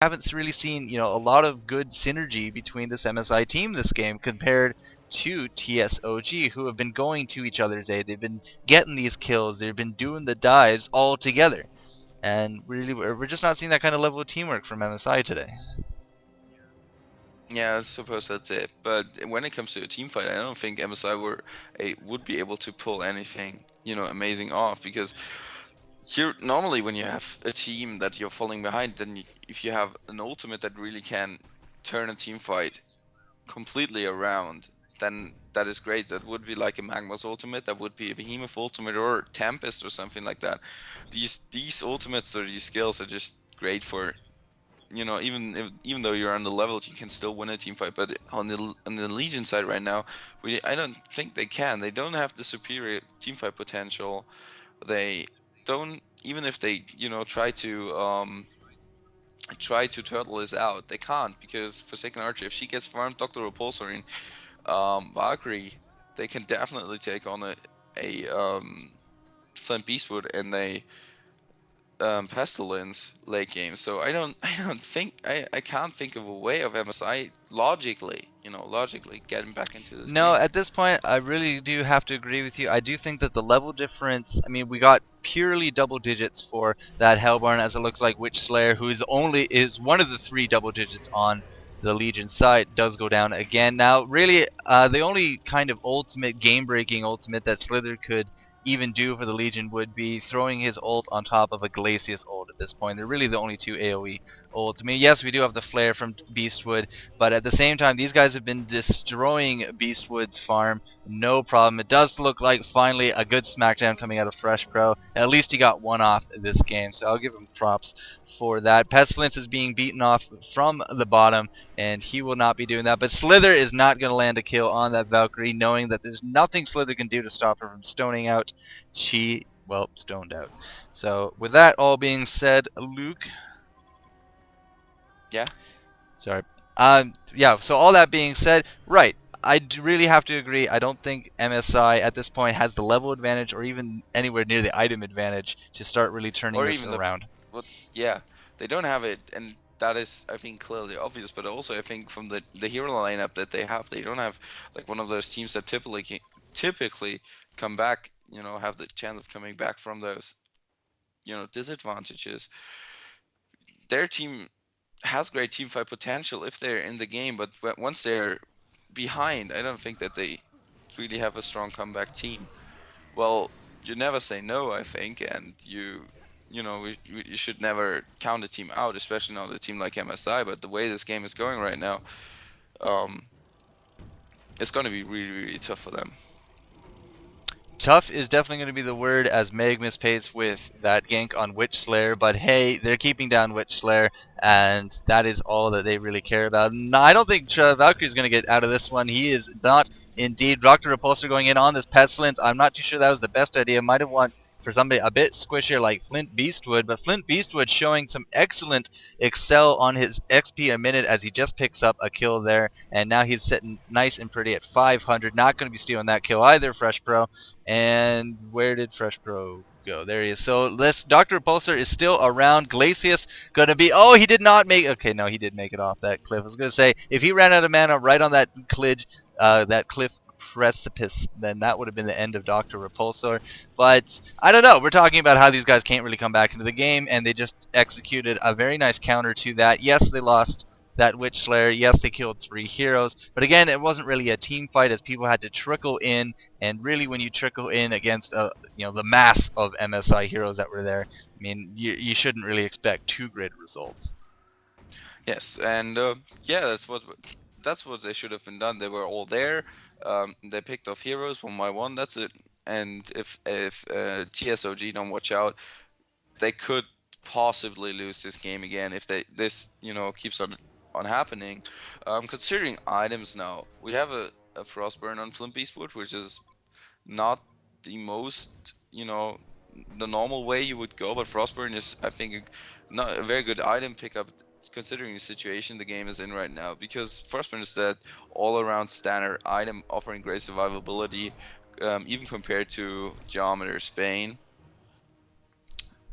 haven't really seen, a lot of good synergy between this MSI team this game compared to TSoG, who have been going to each other's aid. They've been getting these kills. They've been doing the dives all together. And really, we're just not seeing that kind of level of teamwork from MSI today. Yeah, I suppose that's it. But when it comes to a team fight, I don't think MSI would be able to pull anything, amazing off, because here normally when you have a team that you're falling behind, then if you have an ultimate that really can turn a team fight completely around, then that is great. That would be like a Magma's ultimate, that would be a Behemoth ultimate, or Tempest or something like that. These ultimates or these skills are just great for, even though you're on the level, you can still win a team fight. But on the Legion side right now, I don't think they can. They don't have the superior team fight potential. They don't, even if they try to turtle this out, they can't, because Forsaken Archer, if she gets farmed, Dr. Repulsor and Valkyrie, they can definitely take on a Flint Beastwood and a Pestilence late game. So I can't think of a way of MSI logically getting back into this No, game. at this point, I really do have to agree with you. I do think that the level difference, I mean, we got purely double digits for that Hellborn, as it looks like Witch Slayer, who is one of the 3 double digits on the Legion side, does go down again. Now, really, the only kind of ultimate, game-breaking ultimate that Slither could even do for the Legion would be throwing his ult on top of a Glacius ult at this point. They're really the only 2 AoE ults. I mean, yes, we do have the Flare from Beastwood, but at the same time, these guys have been destroying Beastwood's farm, no problem. It does look like finally a good smackdown coming out of Fresh Pro. At least he got one off this game, so I'll give him props for that. Pestilence is being beaten off from the bottom, and he will not be doing that. But Slither is not going to land a kill on that Valkyrie, knowing that there's nothing Slither can do to stop her from stoning out. She, well, stoned out. So with that all being said, Luke, Yeah. sorry. Yeah, so all that being said, right, I really have to agree. I don't think MSI at this point has the level advantage or even anywhere near the item advantage to start really turning Or this even the around. what yeah, they don't have it, and that is, I think, clearly obvious. But also, I think from the hero lineup that they have, they don't have like one of those teams that typically come back, have the chance of coming back from those, disadvantages. Their team has great team fight potential if they're in the game, but once they're behind, I don't think that they really have a strong comeback team. Well, you never say no, I think, and you should never count a team out, especially not a team like MSI. But the way this game is going right now, um, it's going to be really, really tough for them. Tough is definitely going to be the word as Meg mispays with that gank on Witch Slayer, but hey, they're keeping down Witch Slayer, and that is all that they really care about. No, I don't think Valkyrie's going to get out of this one. He is not indeed. Dr. Repulsor going in on this Pestilence. I'm not too sure that was the best idea. Might have won for somebody a bit squishier like Flint Beastwood, but Flint Beastwood showing some excellent excel on his XP a minute as he just picks up a kill there, and now he's sitting nice and pretty at 500. Not going to be stealing that kill either, Fresh Pro. And where did Fresh Pro go? There he is. So this Dr. Repulsor is still around. Glacius gonna be. Oh, he did not make. Okay, no, he did make it off that cliff. I was gonna say if he ran out of mana right on that cliff precipice, then that would have been the end of Dr. Repulsor. But I don't know. We're talking about how these guys can't really come back into the game, and they just executed a very nice counter to that. Yes, they lost that Witch Slayer. Yes, they killed 3 heroes. But again, it wasn't really a team fight as people had to trickle in, and really when you trickle in against the mass of MSI heroes that were there, I mean, you shouldn't really expect too great results. Yes, and yeah, that's what they should have been done. They were all there. They picked off heroes one by one. That's it. And if TSoG don't watch out, they could possibly lose this game again if this keeps on happening. Considering items now, we have a Frostburn on Flint Beastwood, which is not the most the normal way you would go, but Frostburn is, I think, not a very good item pickup considering the situation the game is in right now, because Frostburn is that all-around standard item offering great survivability, even compared to Geometer Spain.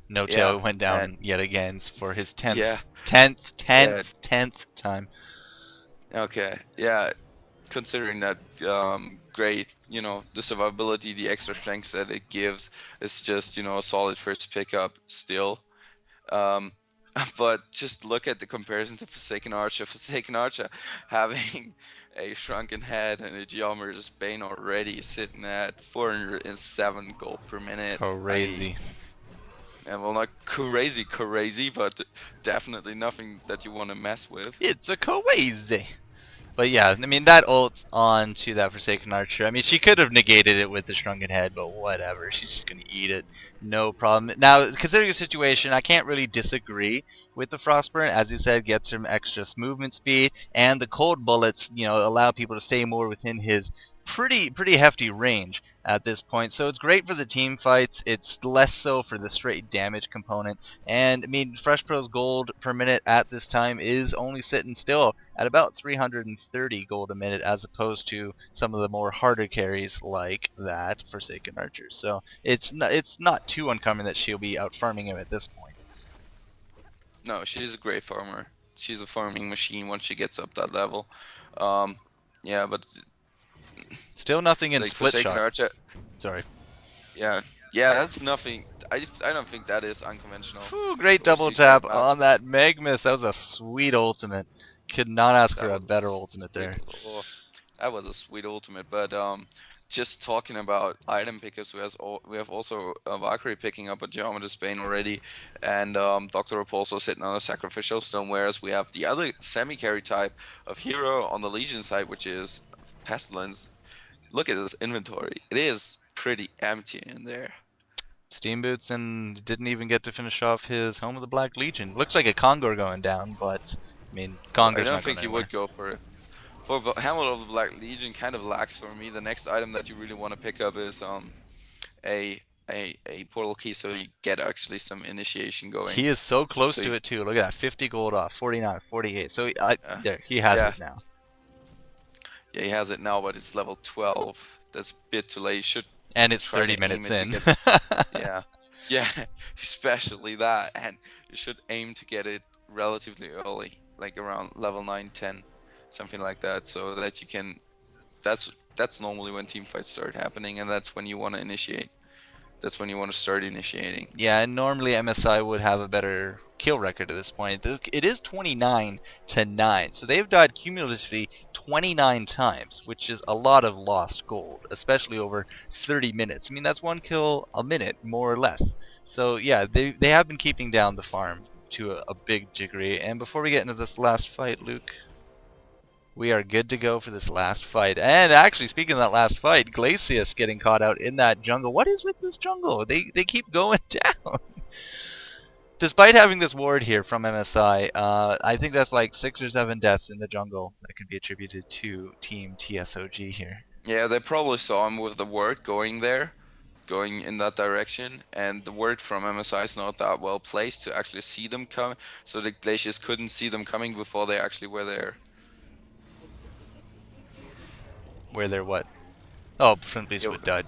No Yeah, tail went and down yet again for his 10th, yeah, 10th, yeah. 10th, 10th time. Okay, yeah. Considering that, great, the survivability, the extra strength that it gives is just, a solid first pickup still. Um, but just look at the comparison to Forsaken Archer. Forsaken Archer having a shrunken head and a Geometer's Bane already sitting at 407 gold per minute. Crazy. Well, not crazy, crazy, but definitely nothing that you want to mess with. It's a crazy. But yeah, I mean, that ult on to that Forsaken Archer. I mean, she could have negated it with the Shrunken Head, but whatever. She's just going to eat it. No problem. Now, considering the situation, I can't really disagree with the Frostburn. As you said, gets some extra movement speed, and the cold bullets, allow people to stay more within his pretty hefty range at this point. So it's great for the team fights. It's less so for the straight damage component. And I mean, Fresh Pro's gold per minute at this time is only sitting still at about 330 gold a minute, as opposed to some of the more harder carries like that Forsaken Archer. So it's not too uncommon that she'll be out farming him at this point. No, she's a great farmer. She's a farming machine once she gets up that level. Um, yeah, but Still nothing in like split Forsaken shot. Archer, Sorry. yeah, yeah, that's nothing. I don't think that is unconventional. Whew, great Or double CK tap amount. on that Magmus. That was a sweet ultimate. Could not ask for That a was a better ultimate sweet. there. Oh, that was a sweet ultimate. But just talking about item pickers, we have also Valkyrie picking up a Geometer's Bane already, and Doctor Repulsor sitting on a Sacrificial Stone. Whereas we have the other semi-carry type of hero on the Legion side, which is Pestilence. Look at his inventory. It is pretty empty in there. Steam Boots and didn't even get to finish off his Home of the Black Legion. Looks like a Kongor going down, but I mean, I Kongor's don't not going think he would anywhere. go for it. For Hamlet of the Black Legion, kind of lacks for me. The next item that you really want to pick up is a a portal key, so you get actually some initiation going. He is so close So to you, it too. Look at that, 50 gold off, 49, 48. So there, he has yeah, it now. yeah, he has it now, but it's level 12. That's a bit too late. You should And it's try 30 to aim minutes it to in. get, yeah, yeah, especially that, and you should aim to get it relatively early, like around level 9, 10, something like that, so that you can. That's normally when team fights start happening, and that's when you want to initiate. That's when you want to start initiating. Yeah, and normally MSI would have a better kill record at this point. It is 29 to 9, so they've died cumulatively 29 times, which is a lot of lost gold, especially over 30 minutes. I mean, that's one kill a minute, more or less. So yeah, they have been keeping down the farm to a big degree. And before we get into this last fight, Luke, we are good to go for this last fight. And actually, speaking of that last fight, Glacius getting caught out in that jungle. What is with this jungle? They keep going down. Despite having this ward here from MSI, I think that's like 6 or 7 deaths in the jungle that could be attributed to Team TSoG here. Yeah, they probably saw him with the word going there, going in that direction, and the word from MSI is not that well placed to actually see them come, so the Glaciers couldn't see them coming before they actually were there. Where they're what? Oh, Friendly's Yo, with Dud.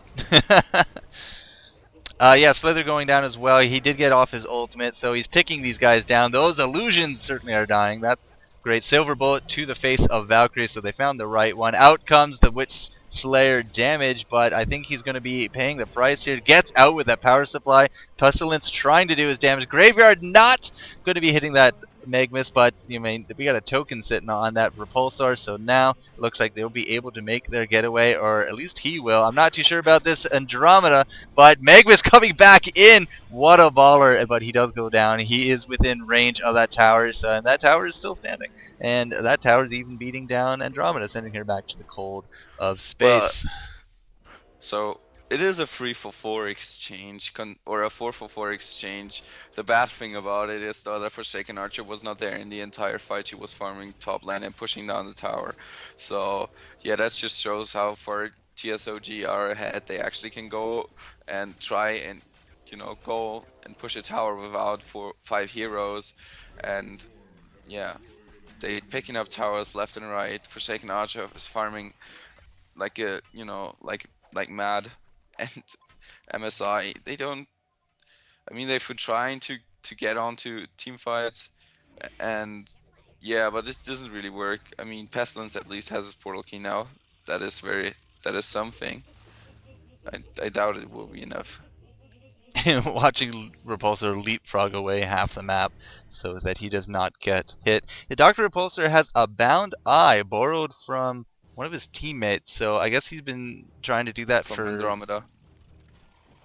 Yeah, Slither going down as well. He did get off his ultimate, so he's ticking these guys down. Those illusions certainly are dying. That's great. Silver bullet to the face of Valkyrie, so they found the right one. Out comes the Witch Slayer damage, but I think he's going to be paying the price here. Gets out with that power supply. Pestilence trying to do his damage. Graveyard not going to be hitting that Magmus, but you mean we got a token sitting on that Repulsor, so now it looks like they'll be able to make their getaway, or at least he will. I'm not too sure about this Andromeda, but Magmus coming back in. What a baller, but he does go down. He is within range of that tower, so, and that tower is still standing. And that tower is even beating down Andromeda, sending her back to the cold of well, space. so it is a 3-for-4 exchange, or a 4-for-4 exchange. The bad thing about it is though that Forsaken Archer was not there in the entire fight. She was farming top lane and pushing down the tower. So yeah, that just shows how far TSoG are ahead. They actually can go and try and go and push a tower without 5 heroes, and yeah, they picking up towers left and right. Forsaken Archer is farming like a like mad, and MSI, they don't. I mean, they've been trying to get onto team fights, and yeah, but this doesn't really work. I mean, Pestilence at least has his portal key now. That is that is something. I doubt it will be enough. Watching Repulsor leapfrog away half the map so that he does not get hit. The Dr. Repulsor has a bound eye borrowed from one of his teammates, so I guess he's been trying to do that From for... Andromeda.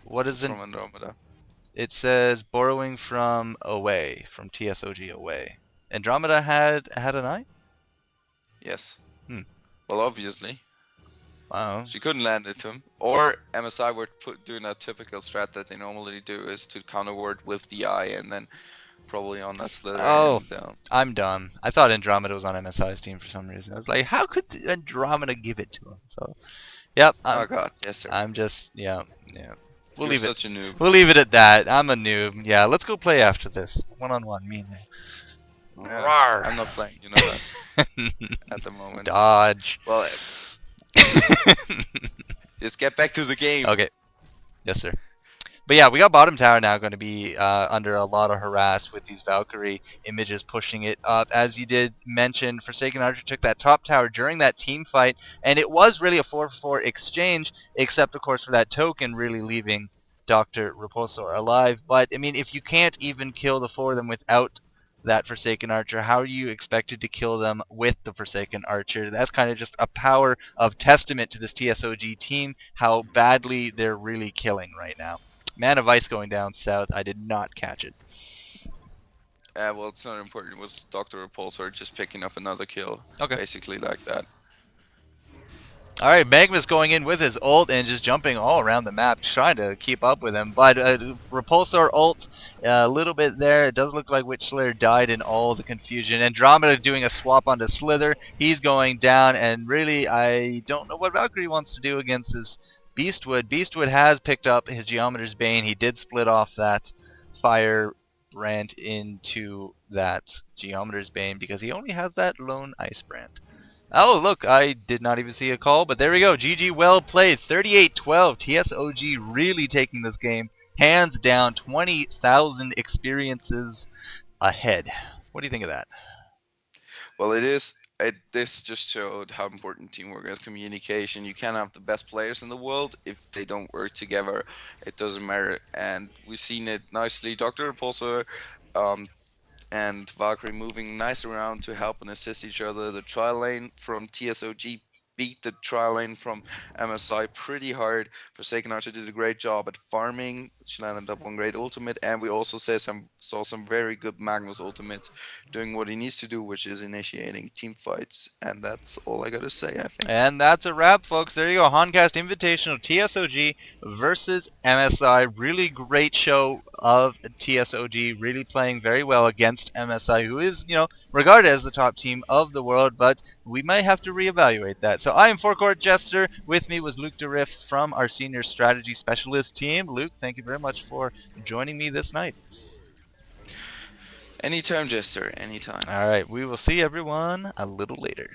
What is It's it? from Andromeda. It says borrowing from away, from TSoG away. Andromeda had an eye? Yes. Hmm. Well, obviously. Wow. She couldn't land it to him. Or MSI were doing a typical strat that they normally do, is to counter ward with the eye and then probably on that slither Oh, and down. I'm dumb. I thought Andromeda was on MSI's team for some reason. I was like, how could Andromeda give it to him? So, yep, Oh god, yes sir. I'm just, yeah. We'll You're leave it. such a noob. We'll leave it at that. I'm a noob. Yeah, let's go play after this. One-on-one, me and you. I'm not playing, you know that, at the moment. Dodge. Well, just get back to the game. Okay. Yes, sir. But yeah, we got bottom tower now going to be under a lot of harass with these Valkyrie images pushing it up. As you did mention, Forsaken Archer took that top tower during that team fight, and it was really a 4-for-4 exchange, except of course for that token really leaving Dr. Repulsor alive. But I mean, if you can't even kill the four of them without that Forsaken Archer, how are you expected to kill them with the Forsaken Archer? That's kind of just a power of testament to this TSoG team, how badly they're really killing right now. Man of Ice going down south. I did not catch it. Well, it's not important. It was Dr. Repulsor just picking up another kill. Okay. Basically like that. Alright, Magma's going in with his ult and just jumping all around the map, trying to keep up with him. But Repulsor ult, a little bit there. It does look like Witch Slayer died in all the confusion. Andromeda doing a swap onto Slither. He's going down, and really, I don't know what Valkyrie wants to do against this Beastwood. Beastwood has picked up his Geometer's Bane. He did split off that fire brand into that Geometer's Bane because he only has that lone ice brand. Oh, look, I did not even see a call, but there we go. GG, well played. 38-12. TSoG really taking this game hands down. 20,000 experiences ahead. What do you think of that? Well, this just showed how important teamwork is, communication. You can have the best players in the world if they don't work together. It doesn't matter, and we've seen it nicely. Dr. Repulsor and Valkyrie moving nice around to help and assist each other. The trial lane from TSoG beat the trial lane from MSI pretty hard. Forsaken Archer did a great job at farming. She landed up on great ultimate, and we also saw some very good Magnus ultimate doing what he needs to do, which is initiating team fights. And that's all I gotta say, I think. And that's a wrap, folks. There you go. HonCast Invitational, TSoG versus MSI. Really great show of TSoG, really playing very well against MSI, who is, regarded as the top team of the world, but we might have to reevaluate that. So I am Four Court Jester. With me was LukDeRiff from our senior strategy specialist team. Luke, thank you very much for joining me this night. Anytime, Jester, anytime. All right, we will see everyone a little later.